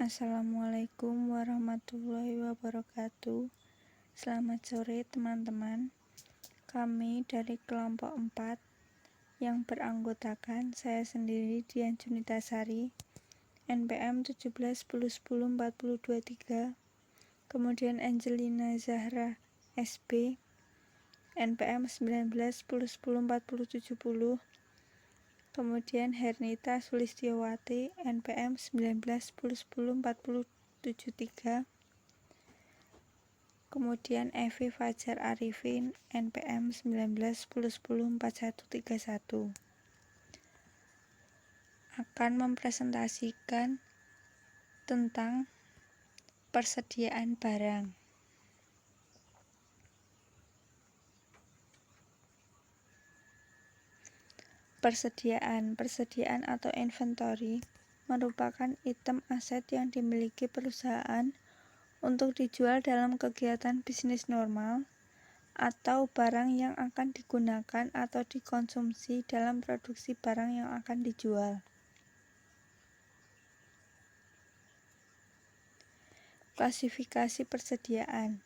Assalamualaikum warahmatullahi wabarakatuh. Selamat sore teman-teman. Kami dari kelompok 4 yang beranggotakan saya sendiri Dian Junitasari, NPM 1710104023, kemudian Angelina Zahra SB, NPM 1910104070, kemudian Hernita Sulistiowati, NPM 1910104073, kemudian Evi Fajar Arifin, NPM 1910104131, akan mempresentasikan tentang persediaan barang. Persediaan atau inventory merupakan item aset yang dimiliki perusahaan untuk dijual dalam kegiatan bisnis normal atau barang yang akan digunakan atau dikonsumsi dalam produksi barang yang akan dijual. Klasifikasi persediaan.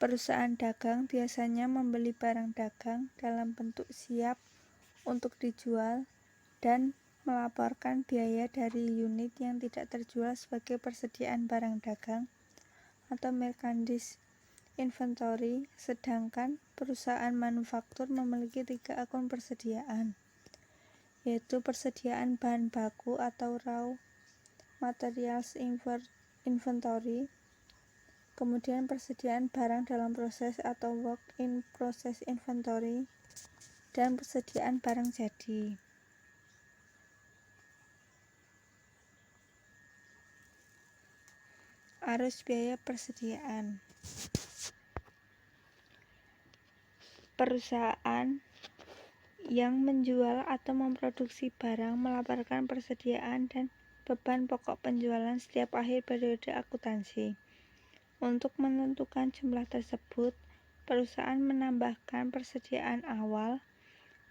Perusahaan dagang biasanya membeli barang dagang dalam bentuk siap untuk dijual dan melaporkan biaya dari unit yang tidak terjual sebagai persediaan barang dagang atau merchandise inventory, sedangkan perusahaan manufaktur memiliki 3 akun persediaan, yaitu persediaan bahan baku atau raw materials inventory, kemudian persediaan barang dalam proses atau work in process inventory, dan persediaan barang jadi. Arus biaya persediaan. Perusahaan yang menjual atau memproduksi barang melaporkan persediaan dan beban pokok penjualan setiap akhir periode akuntansi. Untuk menentukan jumlah tersebut, perusahaan menambahkan persediaan awal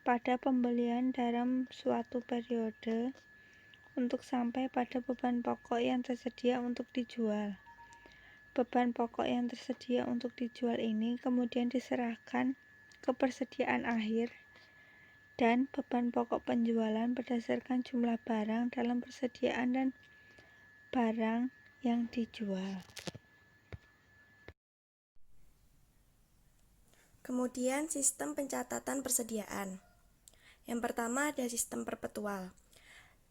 pada pembelian dalam suatu periode untuk sampai pada beban pokok yang tersedia untuk dijual. Beban pokok yang tersedia untuk dijual ini kemudian diserahkan ke persediaan akhir, dan beban pokok penjualan berdasarkan jumlah barang dalam persediaan dan barang yang dijual. Kemudian sistem pencatatan persediaan. Yang pertama ada sistem perpetual.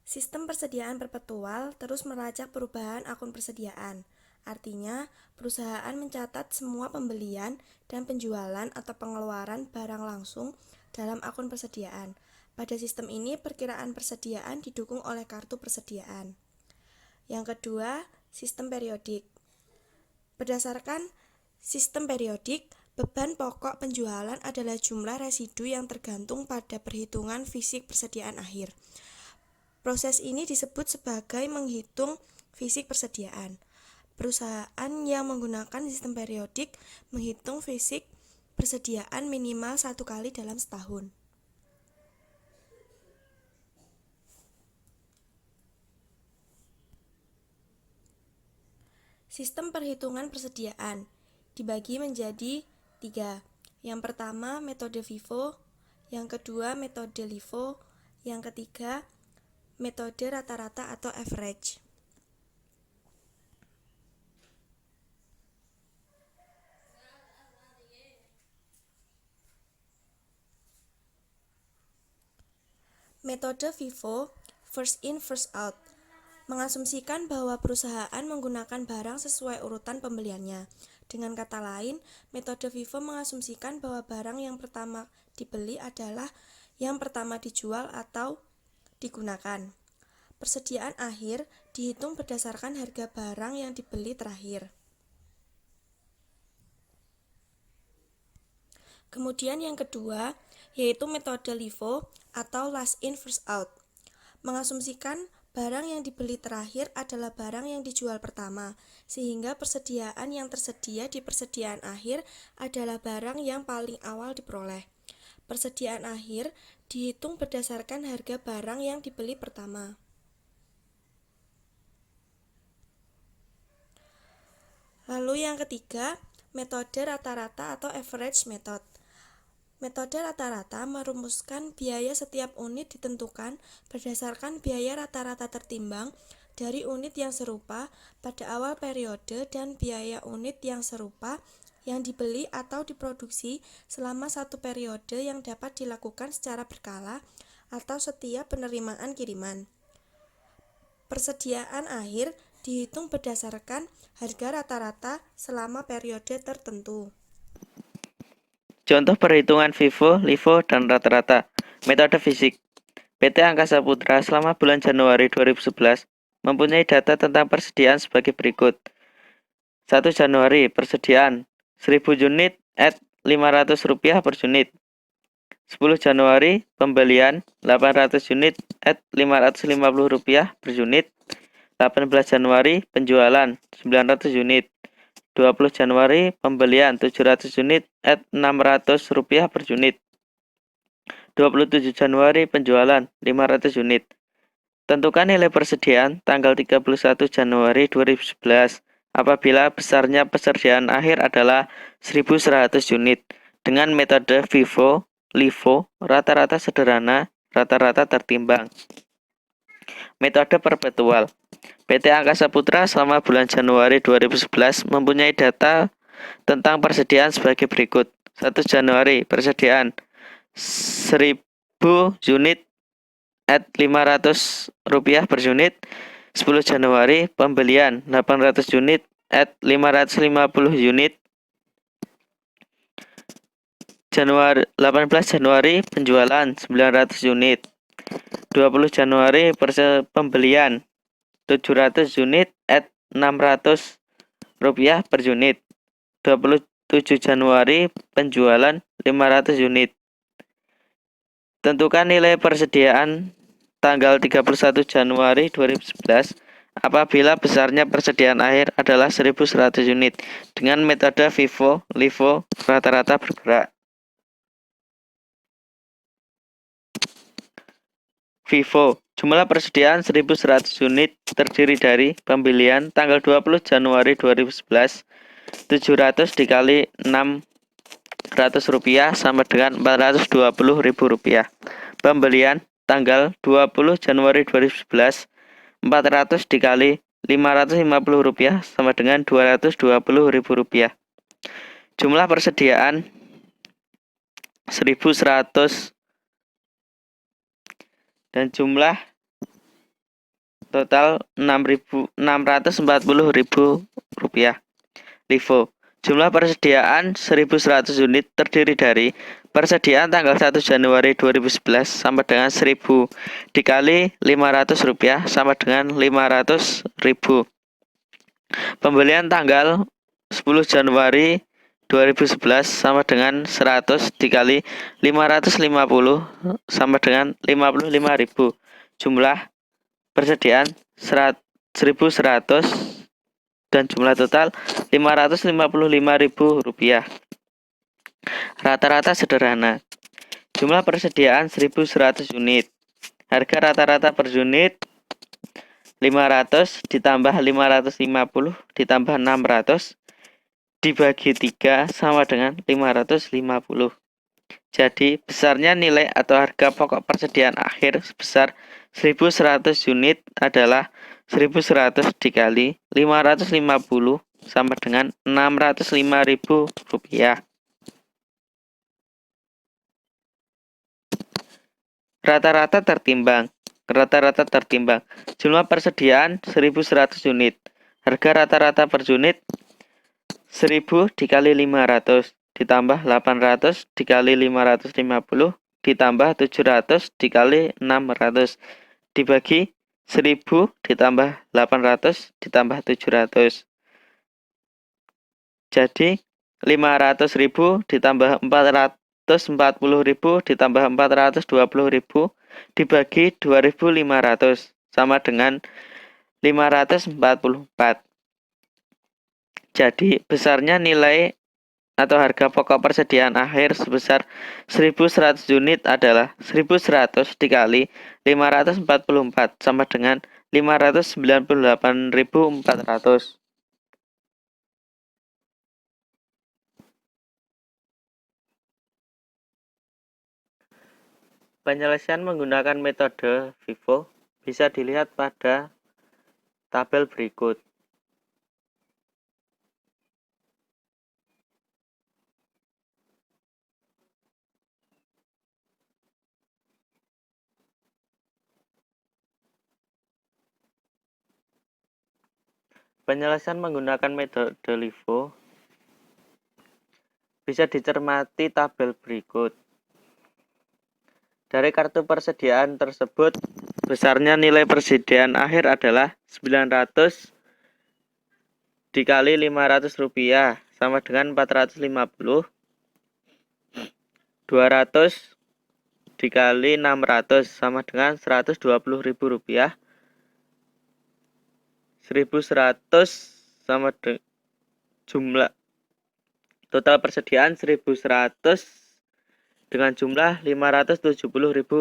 Sistem persediaan perpetual terus melacak perubahan akun persediaan. Artinya, perusahaan mencatat semua pembelian dan penjualan atau pengeluaran barang langsung dalam akun persediaan. Pada sistem ini, perkiraan persediaan didukung oleh kartu persediaan. Yang kedua, sistem periodik. Berdasarkan sistem periodik, beban pokok penjualan adalah jumlah residu yang tergantung pada perhitungan fisik persediaan akhir. Proses ini disebut sebagai menghitung fisik persediaan. Perusahaan yang menggunakan sistem periodik menghitung fisik persediaan minimal 1 kali dalam setahun. Sistem perhitungan persediaan dibagi menjadi 3. Yang pertama metode FIFO, yang kedua metode LIFO, yang ketiga metode rata-rata atau average. Metode FIFO, first in first out, mengasumsikan bahwa perusahaan menggunakan barang sesuai urutan pembeliannya. Dengan kata lain, metode FIFO mengasumsikan bahwa barang yang pertama dibeli adalah yang pertama dijual atau digunakan. Persediaan akhir dihitung berdasarkan harga barang yang dibeli terakhir. Kemudian yang kedua, yaitu metode LIFO atau last in first out, mengasumsikan barang yang dibeli terakhir adalah barang yang dijual pertama, sehingga persediaan yang tersedia di persediaan akhir adalah barang yang paling awal diperoleh. Persediaan akhir dihitung berdasarkan harga barang yang dibeli pertama. Lalu yang ketiga, metode rata-rata atau average method. Metode rata-rata merumuskan biaya setiap unit ditentukan berdasarkan biaya rata-rata tertimbang dari unit yang serupa pada awal periode dan biaya unit yang serupa yang dibeli atau diproduksi selama satu periode yang dapat dilakukan secara berkala atau setiap penerimaan kiriman. Persediaan akhir dihitung berdasarkan harga rata-rata selama periode tertentu. Contoh perhitungan FIFO, LIFO, dan rata-rata. Metode fisik. PT Angkasa Pura selama bulan Januari 2011 mempunyai data tentang persediaan sebagai berikut. 1 Januari, persediaan 1000 unit at Rp500 per unit. 10 Januari, pembelian 800 unit at Rp550 per unit. 18 Januari, penjualan 900 unit. 20 Januari, pembelian 700 unit at Rp600 per unit. 27 Januari, penjualan 500 unit. Tentukan nilai persediaan tanggal 31 Januari 2011 apabila besarnya persediaan akhir adalah 1.100 unit dengan metode FIFO, LIFO, rata-rata sederhana, rata-rata tertimbang. Metode perpetual. PT Angkasa Pura selama bulan Januari 2011 mempunyai data tentang persediaan sebagai berikut. 1 Januari, persediaan 1.000 unit at Rp500 per unit. 10 Januari, pembelian 800 unit at 550 unit. 18 Januari, penjualan 900 unit. 20 Januari, pembelian 700 unit at Rp600 per unit. 27 Januari, penjualan 500 unit. Tentukan nilai persediaan tanggal 31 Januari 2011 apabila besarnya persediaan akhir adalah 1.100 unit dengan metode FIFO, LIFO, rata-rata bergerak. FIFO, jumlah persediaan 1.100 unit terdiri dari pembelian tanggal 20 Januari 2011 700 dikali Rp600 sama dengan Rp420.000. Pembelian tanggal 20 Januari 2011 400 dikali Rp550 sama dengan Rp220.000. Jumlah persediaan 1.100 dan jumlah total Rp640.000. LIFO, jumlah persediaan 1.100 unit terdiri dari persediaan tanggal 1 Januari 2011 sama dengan 1.000 dikali Rp500 sama dengan Rp500.000. Pembelian tanggal 10 Januari 2011 sama dengan 100 dikali 550 sama dengan 55.000. Jumlah persediaan 1.100 dan jumlah total Rp555.000. Rata-rata sederhana. Jumlah persediaan 1.100 unit. Harga rata-rata per unit 500 ditambah 550 ditambah 600 dibagi 3 sama dengan 550. Jadi besarnya nilai atau harga pokok persediaan akhir sebesar 1.100 unit adalah 1.100 dikali 550 sama dengan Rp605.000. Rata-rata tertimbang. Rata-rata tertimbang. Jumlah persediaan 1.100 unit. Harga rata-rata per unit 1.000 dikali 500 ditambah 800 dikali 550 ditambah 700 dikali 600 dibagi 1.000 ditambah 800 ditambah 700. Jadi 500.000 ditambah 440.000 ditambah 420.000 dibagi 2.500 sama dengan 544. Jadi besarnya nilai atau harga pokok persediaan akhir sebesar 1.100 unit adalah 1.100 dikali 544 sama dengan 598.400. Penyelesaian menggunakan metode FIFO bisa dilihat pada tabel berikut. Penyelesaian menggunakan metode LIFO bisa dicermati tabel berikut. Dari kartu persediaan tersebut, besarnya nilai persediaan akhir adalah 900 dikali Rp500 sama dengan 450. 200 dikali 600 sama dengan Rp120.000. 1.100 sama dengan jumlah total persediaan 1.100 dengan jumlah Rp570.000.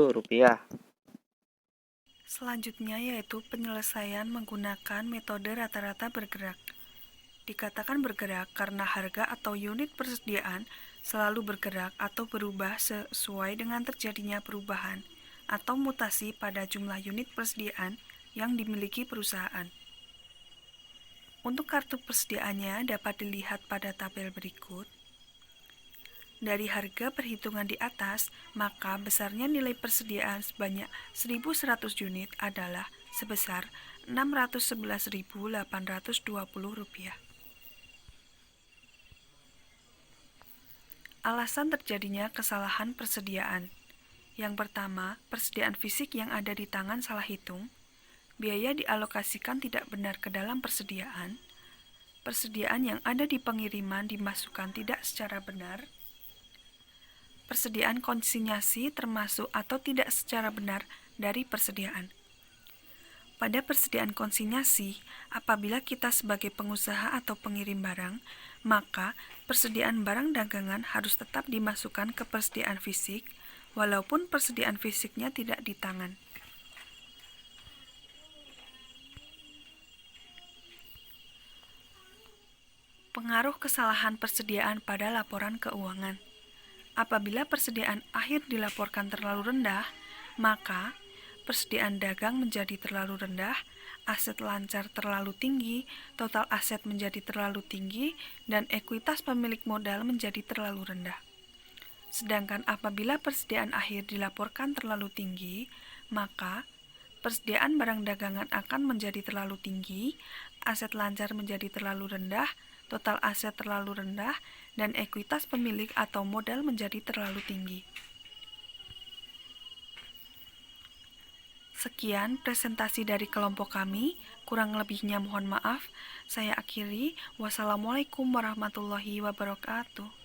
Selanjutnya yaitu penyelesaian menggunakan metode rata-rata bergerak. Dikatakan bergerak karena harga atau unit persediaan selalu bergerak atau berubah sesuai dengan terjadinya perubahan atau mutasi pada jumlah unit persediaan yang dimiliki perusahaan. Untuk kartu persediaannya dapat dilihat pada tabel berikut. Dari harga perhitungan di atas, maka besarnya nilai persediaan sebanyak 1.100 unit adalah sebesar Rp611.820. Alasan terjadinya kesalahan persediaan. Yang pertama, persediaan fisik yang ada di tangan salah hitung, biaya dialokasikan tidak benar ke dalam persediaan yang ada di pengiriman dimasukkan tidak secara benar, persediaan konsinyasi termasuk atau tidak secara benar dari persediaan. Pada persediaan konsinyasi, apabila kita sebagai pengusaha atau pengirim barang, maka persediaan barang dagangan harus tetap dimasukkan ke persediaan fisik, walaupun persediaan fisiknya tidak di tangan. Pengaruh kesalahan persediaan pada laporan keuangan. Apabila persediaan akhir dilaporkan terlalu rendah, maka persediaan dagang menjadi terlalu rendah, aset lancar terlalu tinggi, total aset menjadi terlalu tinggi, dan ekuitas pemilik modal menjadi terlalu rendah. Sedangkan apabila persediaan akhir dilaporkan terlalu tinggi, maka persediaan barang dagangan akan menjadi terlalu tinggi, aset lancar menjadi terlalu rendah, total aset terlalu rendah, dan ekuitas pemilik atau modal menjadi terlalu tinggi. Sekian presentasi dari kelompok kami, kurang lebihnya mohon maaf. Saya akhiri, wassalamualaikum warahmatullahi wabarakatuh.